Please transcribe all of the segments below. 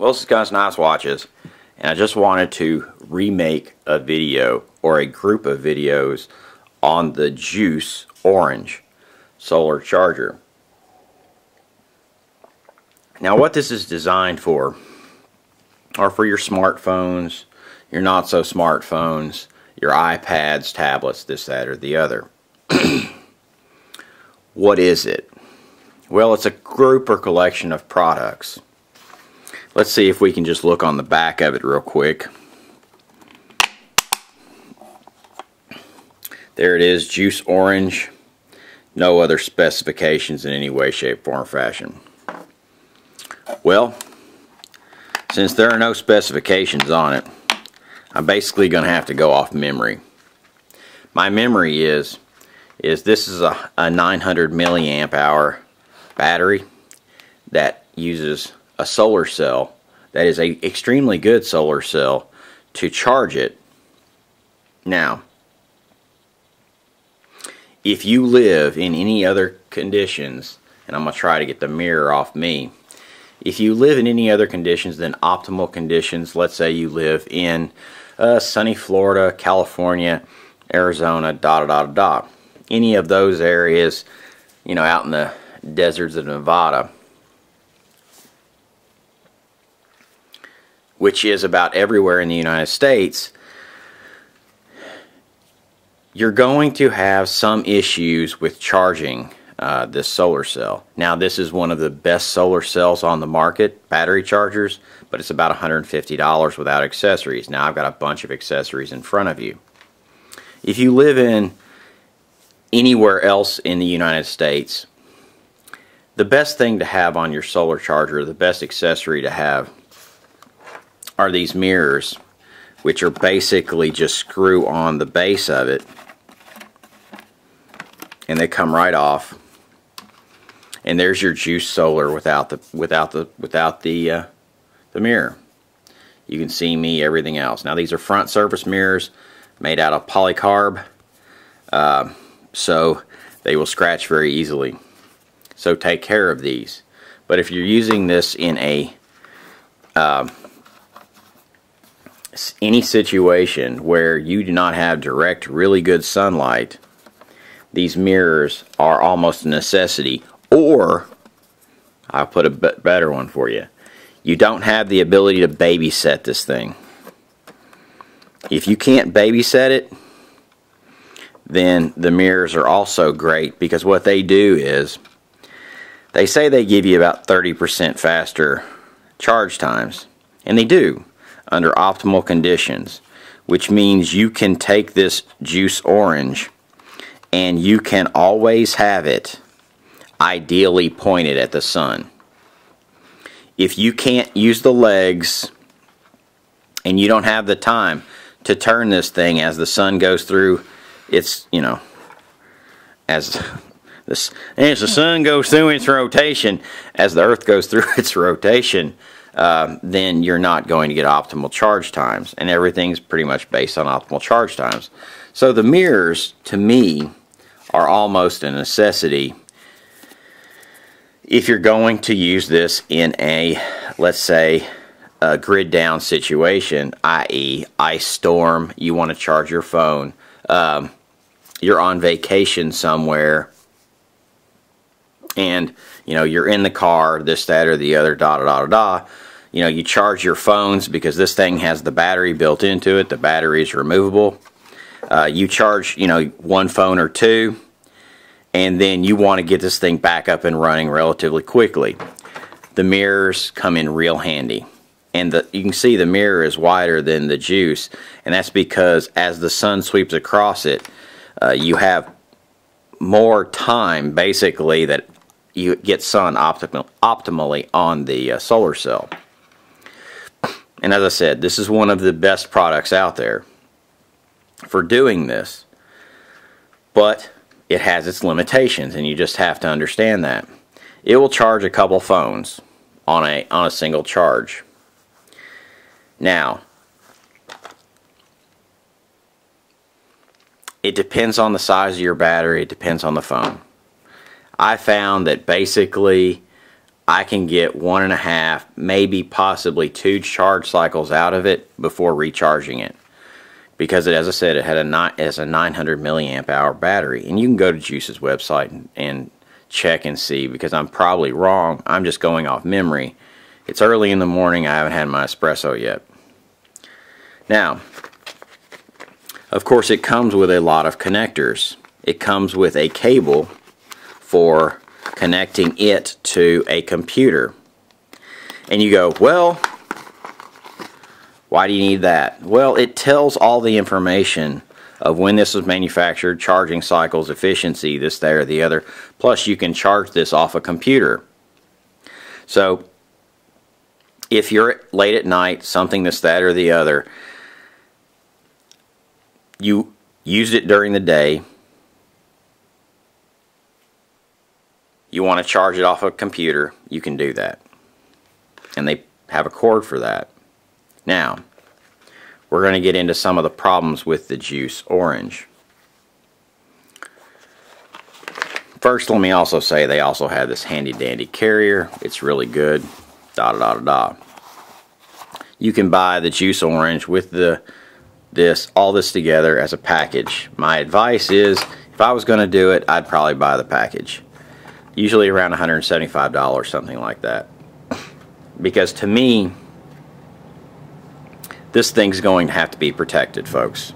Well, this is Guns Nice Watches, and I just wanted to remake a video or a group of videos on the JOOS orange solar charger. Now, what this is designed for are for your smartphones, your not so smartphones, your iPads, tablets, this, that, or the other. What is it? Well, it's a group or collection of products. Let's see if we can just look on the back of it real quick. There it is, JOOS orange. No other specifications in any way, shape, form, or fashion. Well, since there are no specifications on it, I'm basically going to have to go off memory. My memory is this is a 900 milliamp hour battery that uses a solar cell that is a extremely good solar cell to charge it. Now, if you live in any other conditions, and I'm going to try to get the mirror off me, if you live in any other conditions than optimal conditions, let's say you live in sunny Florida, California, Arizona, any of those areas, you know, out in the deserts of Nevada, which is about everywhere in the United States, you're going to have some issues with charging this solar cell. Now, this is one of the best solar cells on the market, battery chargers, but it's about $150 without accessories. Now, I've got a bunch of accessories in front of you. If you live in anywhere else in the United States, the best thing to have on your solar charger, the best accessory to have, are these mirrors, which are basically just screw on the base of it, and they come right off. And there's your JOOS solar without the mirror. You can see me, everything else. Now, these are front surface mirrors made out of polycarb, so they will scratch very easily. So take care of these. But if you're using this in a any situation where you do not have direct, really good sunlight, these mirrors are almost a necessity. Or, I'll put a better one for you. You don't have the ability to babysit this thing. If you can't babysit it, then the mirrors are also great, because what they do is, they say they give you about 30% faster charge times. And they do, under optimal conditions, which means you can take this JOOS orange and you can always have it ideally pointed at the sun. If you can't use the legs and you don't have the time to turn this thing as the sun goes through its, you know, as the sun goes through its rotation, as the earth goes through its rotation, then you're not going to get optimal charge times, and everything's pretty much based on optimal charge times. So the mirrors, to me, are almost a necessity if you're going to use this in a, let's say, a grid down situation, i.e. ice storm, you want to charge your phone, you're on vacation somewhere, and you know, you're in the car, this, that, or the other, you know, you charge your phones because this thing has the battery built into it. The battery is removable. You charge, you know, one phone or two, and then you want to get this thing back up and running relatively quickly. The mirrors come in real handy. And you can see the mirror is wider than the JOOS, and that's because as the sun sweeps across it, you have more time, basically, that you get sun optimally on the solar cell. And as I said, this is one of the best products out there for doing this, but it has its limitations, and you just have to understand that. It will charge a couple phones on a single charge. Now, it depends on the size of your battery, it depends on the phone. I found that basically I can get 1.5, maybe possibly 2 charge cycles out of it before recharging it. Because it, as I said, it had a 900 milliamp hour battery. And you can go to JOOS's website and check and see, because I'm probably wrong. I'm just going off memory. It's early in the morning. I haven't had my espresso yet. Now, of course, it comes with a lot of connectors. It comes with a cable for connecting it to a computer. And you go, well, why do you need that? Well, it tells all the information of when this was manufactured, charging cycles, efficiency, this, that, or the other. Plus, you can charge this off a computer. So, if you're late at night, something, this, that, or the other, you used it during the day, you want to charge it off a computer, you can do that. And they have a cord for that. Now, we're going to get into some of the problems with the JOOS Orange. First, let me also say they also have this handy dandy carrier. It's really good. Da da da da da. You can buy the JOOS Orange with all this together as a package. My advice is, if I was going to do it, I'd probably buy the package. Usually around $175, something like that. Because to me, this thing's going to have to be protected, folks.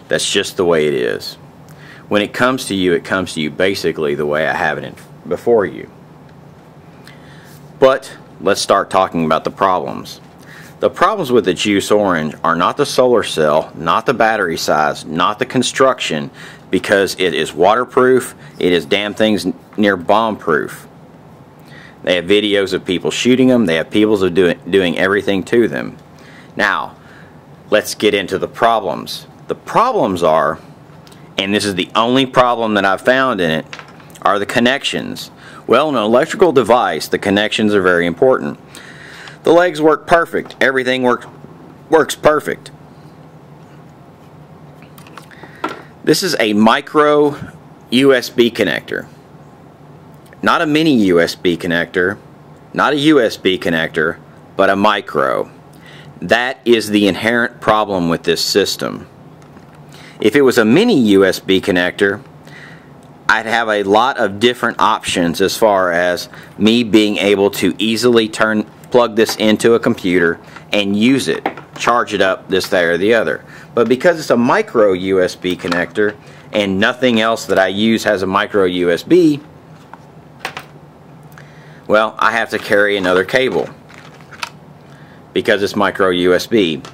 That's just the way it is. When it comes to you, it comes to you basically the way I have it before you. But let's start talking about the problems. The problems with the JOOS Orange are not the solar cell, not the battery size, not the construction, because it is waterproof. It is damn things near bomb-proof. They have videos of people shooting them. They have people doing everything to them. Now, let's get into the problems. The problems are, and this is the only problem that I've found in it, are the connections. Well, in an electrical device, the connections are very important. The legs work perfect. Everything works perfect. This is a micro USB connector. Not a mini USB connector, not a USB connector, but a micro. That is the inherent problem with this system. If it was a mini USB connector, I'd have a lot of different options as far as me being able to easily plug this into a computer and use it, charge it up, this, that, or the other. But because it's a micro USB connector and nothing else that I use has a micro USB, well, I have to carry another cable because it's micro USB.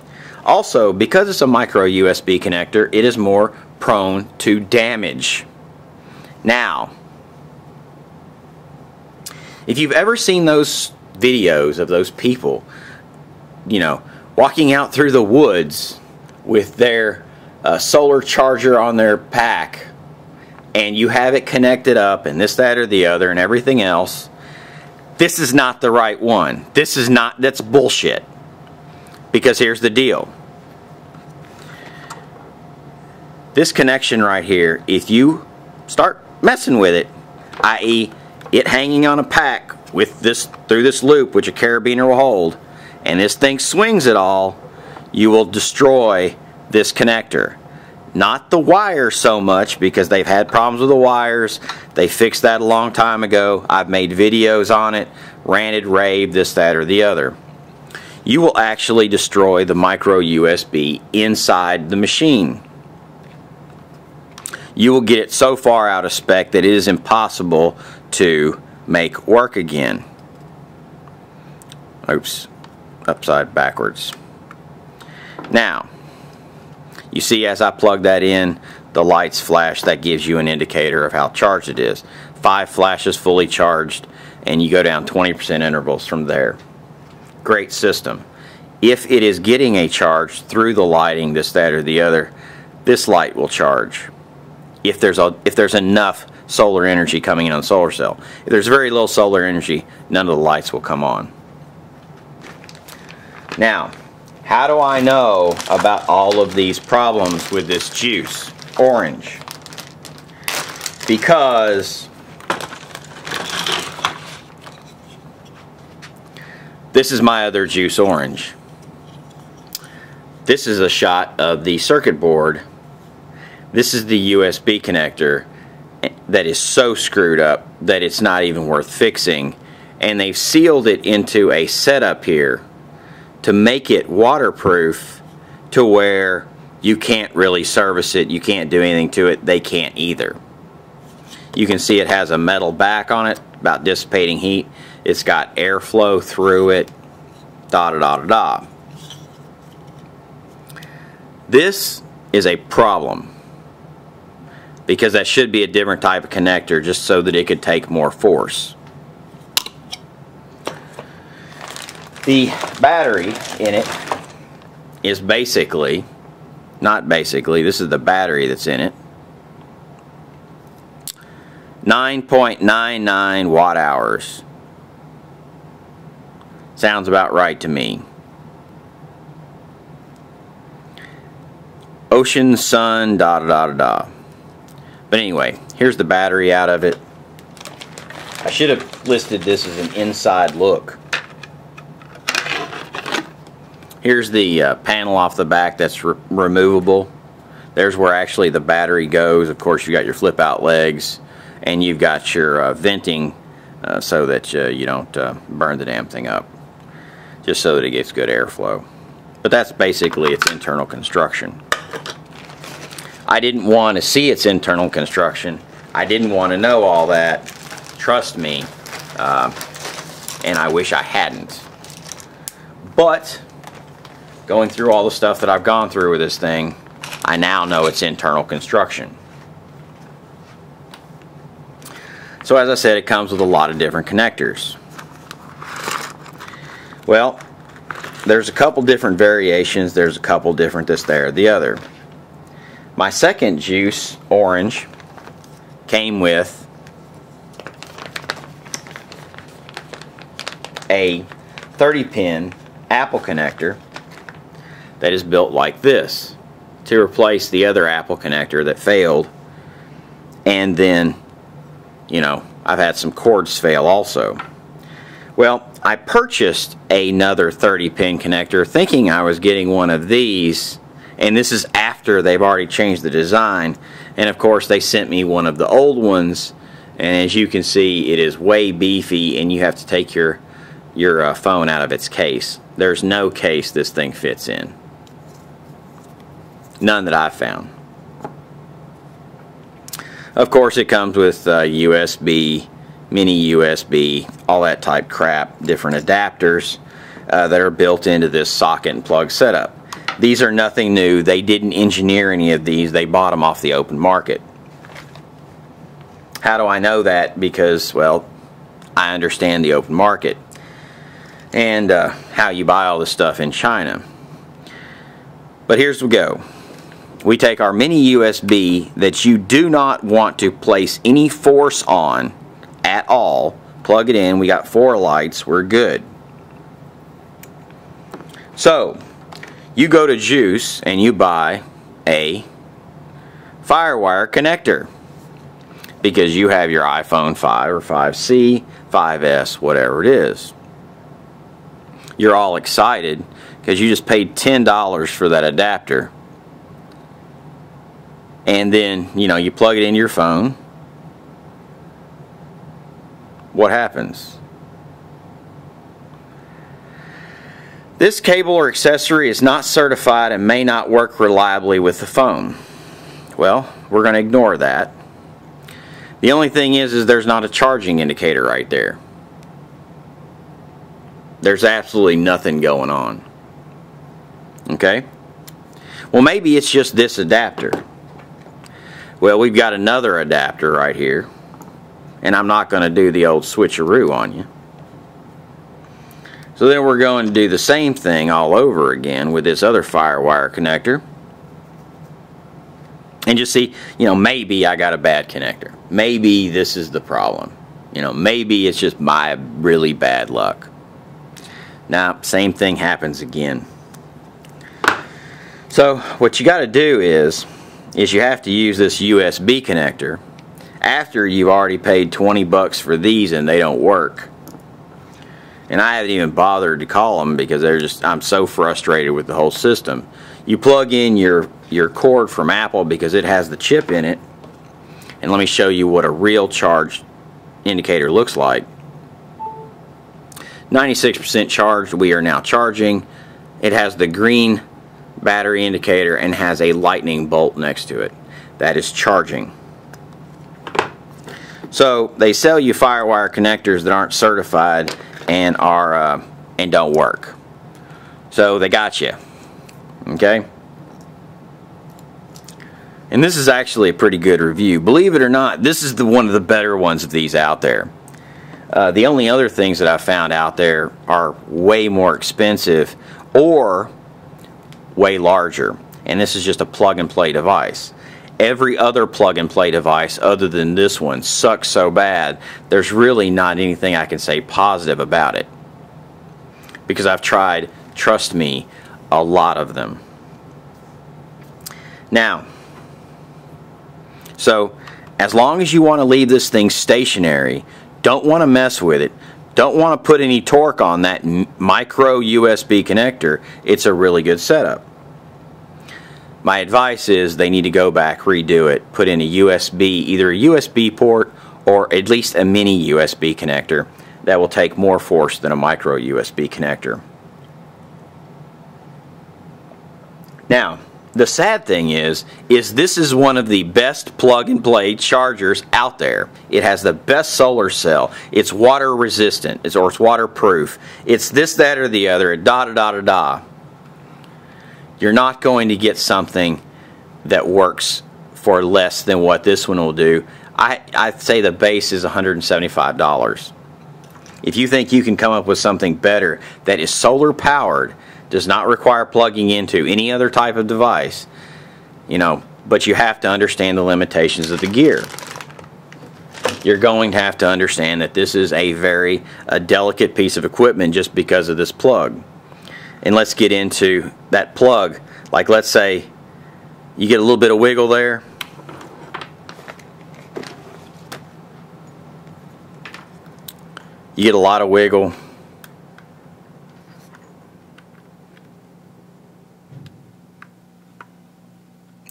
Also, because it's a micro USB connector, it is more prone to damage. Now, if you've ever seen those videos of those people, you know, walking out through the woods with their solar charger on their pack, and you have it connected up and this, that, or the other and everything else, this is not the right one. That's bullshit. Because here's the deal. This connection right here, if you start messing with it, i.e. it hanging on a pack with this through this loop which a carabiner will hold, and this thing swings at all, you will destroy this connector. Not the wire so much, because they've had problems with the wires. They fixed that a long time ago. I've made videos on it, ranted, raved, this, that, or the other. You will actually destroy the micro USB inside the machine. You will get it so far out of spec that it is impossible to make work again. Oops, upside backwards. Now, you see as I plug that in, the lights flash. That gives you an indicator of how charged it is. 5 flashes fully charged, and you go down 20% intervals from there. Great system. If it is getting a charge through the lighting, this, that, or the other, this light will charge. If there's enough solar energy coming in on the solar cell. If there's very little solar energy, none of the lights will come on. Now, how do I know about all of these problems with this JOOS Orange? Because This is my other JOOS orange. This is a shot of the circuit board. This is the USB connector that is so screwed up that it's not even worth fixing, and they've sealed it into a setup here to make it waterproof to where you can't really service it, you can't do anything to it, they can't either. You can see it has a metal back on it about dissipating heat. It's got airflow through it, da da da da da. This is a problem because that should be a different type of connector just so that it could take more force. The battery in it is basically, not basically, this is the battery that's in it, 9.99 watt hours. Sounds about right to me. Ocean, sun, da da da da da. But anyway, here's the battery out of it. I should have listed this as an inside look. Here's the panel off the back that's removable. There's where actually the battery goes. Of course, you got your flip out legs, and you've got your venting so that you don't burn the damn thing up, just so that it gets good airflow. But that's basically its internal construction. I didn't want to see its internal construction. I didn't want to know all that. Trust me. And I wish I hadn't. But going through all the stuff that I've gone through with this thing, I now know its internal construction. So as I said, it comes with a lot of different connectors. Well, there's a couple different variations. There's a couple different this, there, the other. My second JOOS orange came with a 30-pin Apple connector that is built like this to replace the other Apple connector that failed. And then, you know, I've had some cords fail also. Well, I purchased another 30-pin connector thinking I was getting one of these, and this is after they've already changed the design. And of course they sent me one of the old ones, and as you can see, it is way beefy, and you have to take your phone out of its case. There's no case this thing fits in. None that I've found. Of course it comes with USB, mini USB, all that type crap, different adapters that are built into this socket and plug setup. These are nothing new. They didn't engineer any of these. They bought them off the open market. How do I know that? Because, well, I understand the open market and how you buy all this stuff in China. But here's what we go. We take our mini USB that you do not want to place any force on at all, plug it in. We got 4 lights, we're good. So you go to JOOS and you buy a Firewire connector because you have your iPhone 5 or 5C, 5S, whatever it is. You're all excited because you just paid $10 for that adapter, and then, you know, you plug it into your phone. What happens? This cable or accessory is not certified and may not work reliably with the phone. Well, we're going to ignore that. The only thing is there's not a charging indicator right there. There's absolutely nothing going on. Okay? Well, maybe it's just this adapter. Well, we've got another adapter right here, and I'm not going to do the old switcheroo on you. So then we're going to do the same thing all over again with this other Firewire connector. And just see, you know, maybe I got a bad connector. Maybe this is the problem. You know, maybe it's just my really bad luck. Now, same thing happens again. So what you got to do is you have to use this USB connector after you've already paid 20 bucks for these and they don't work. and I haven't even bothered to call them because I'm so frustrated with the whole system. You plug in your cord from Apple because it has the chip in it, and let me show you what a real charge indicator looks like. 96% charged. We are now charging. It has the green battery indicator and has a lightning bolt next to it. That is charging. So they sell you firewire connectors that aren't certified and don't work. So they got you. Okay? And this is actually a pretty good review. Believe it or not, this is one of the better ones of these out there. The only other things that I found out there are way more expensive or way larger. And this is just a plug-and-play device. Every other plug-and-play device other than this one sucks so bad, there's really not anything I can say positive about it. Because I've tried, trust me, a lot of them. Now, so as long as you want to leave this thing stationary, don't want to mess with it, don't want to put any torque on that micro USB connector, it's a really good setup. My advice is they need to go back, redo it, put in a USB, either a USB port or at least a mini USB connector that will take more force than a micro USB connector. Now, the sad thing is this is one of the best plug-and-play chargers out there. It has the best solar cell. It's water resistant, it's waterproof. It's this, that, or the other, da-da-da-da-da. You're not going to get something that works for less than what this one will do. I'd say the base is $175. If you think you can come up with something better that is solar powered, does not require plugging into any other type of device, but you have to understand the limitations of the gear. You're going to have to understand that this is a very delicate piece of equipment just because of this plug. And let's get into that plug. Like, let's say you get a little bit of wiggle there. You get a lot of wiggle.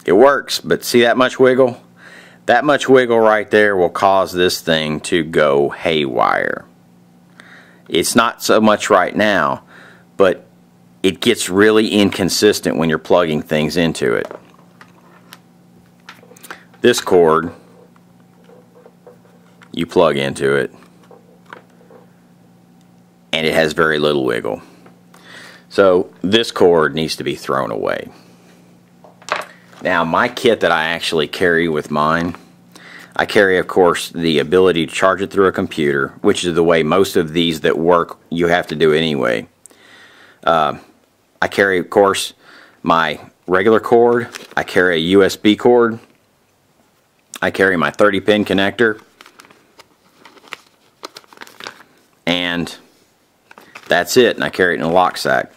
It works, but see that much wiggle? That much wiggle right there will cause this thing to go haywire. It's not so much right now, but it gets really inconsistent when you're plugging things into it. This cord, you plug into it, and it has very little wiggle. So this cord needs to be thrown away. Now, my kit that I actually carry with mine, I carry, of course, the ability to charge it through a computer, which is the way most of these that work, you have to do anyway. I carry, of course, my regular cord. I carry a USB cord. I carry my 30-pin connector. And that's it. And I carry it in a lock sack.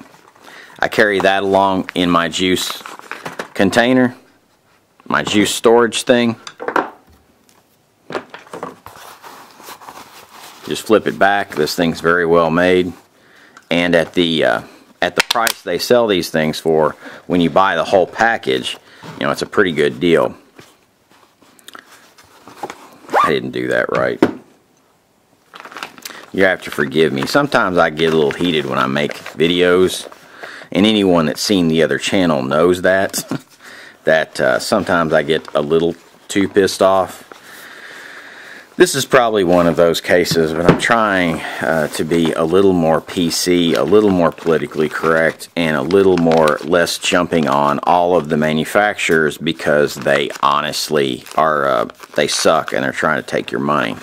I carry that along in my JOOS container, my JOOS storage thing. Just flip it back. This thing's very well made, and at the price they sell these things for, when you buy the whole package, it's a pretty good deal. I didn't do that right. You have to forgive me. Sometimes I get a little heated when I make videos, and anyone that's seen the other channel knows that. Sometimes I get a little too pissed off. This is probably one of those cases, but I'm trying to be a little more PC, a little more politically correct, and a little more less jumping on all of the manufacturers because they honestly are, they suck and they're trying to take your money.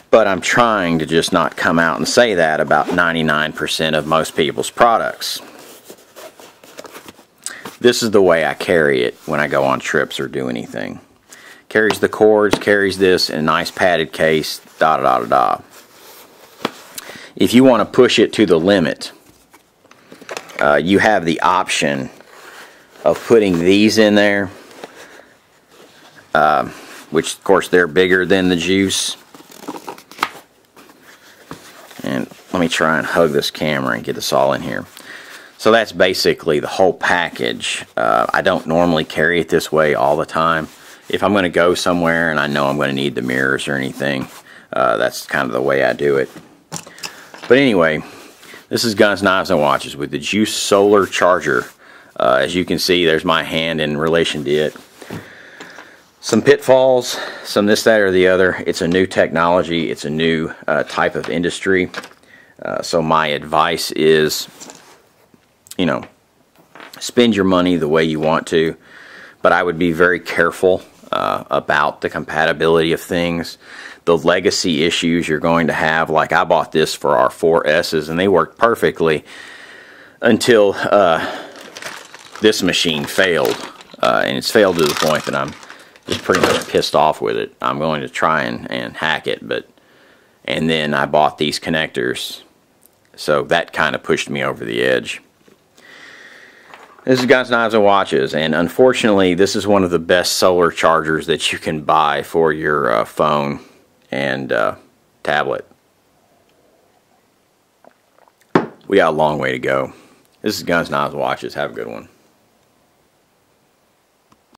But I'm trying to just not come out and say that about 99% of most people's products. This is the way I carry it when I go on trips or do anything. Carries the cords, carries this in a nice padded case, da da da da. If you want to push it to the limit, you have the option of putting these in there, which of course they're bigger than the JOOS. And me try and hug this camera and get this all in here. So that's basically the whole package. I don't normally carry it this way all the time. If I'm going to go somewhere and I know I'm going to need the mirrors or anything, that's kind of the way I do it. But anyway, this is Guns, Knives, and Watches with the JOOS solar charger. As you can see, there's my hand in relation to it. Some pitfalls, some this, that, or the other. It's a new technology. It's a new type of industry. So my advice is, you know, spend your money the way you want to, but I would be very careful about the compatibility of things, the legacy issues you're going to have. Like, I bought this for our 4S's and they worked perfectly until this machine failed, and it's failed to the point that I'm just pretty much pissed off with it. I'm going to try and hack it, and then I bought these connectors, so that kind of pushed me over the edge. This is Guns, Knives, and Watches, and unfortunately this is one of the best solar chargers that you can buy for your phone and tablet. We got a long way to go. This is Guns, Knives, and Watches. Have a good one.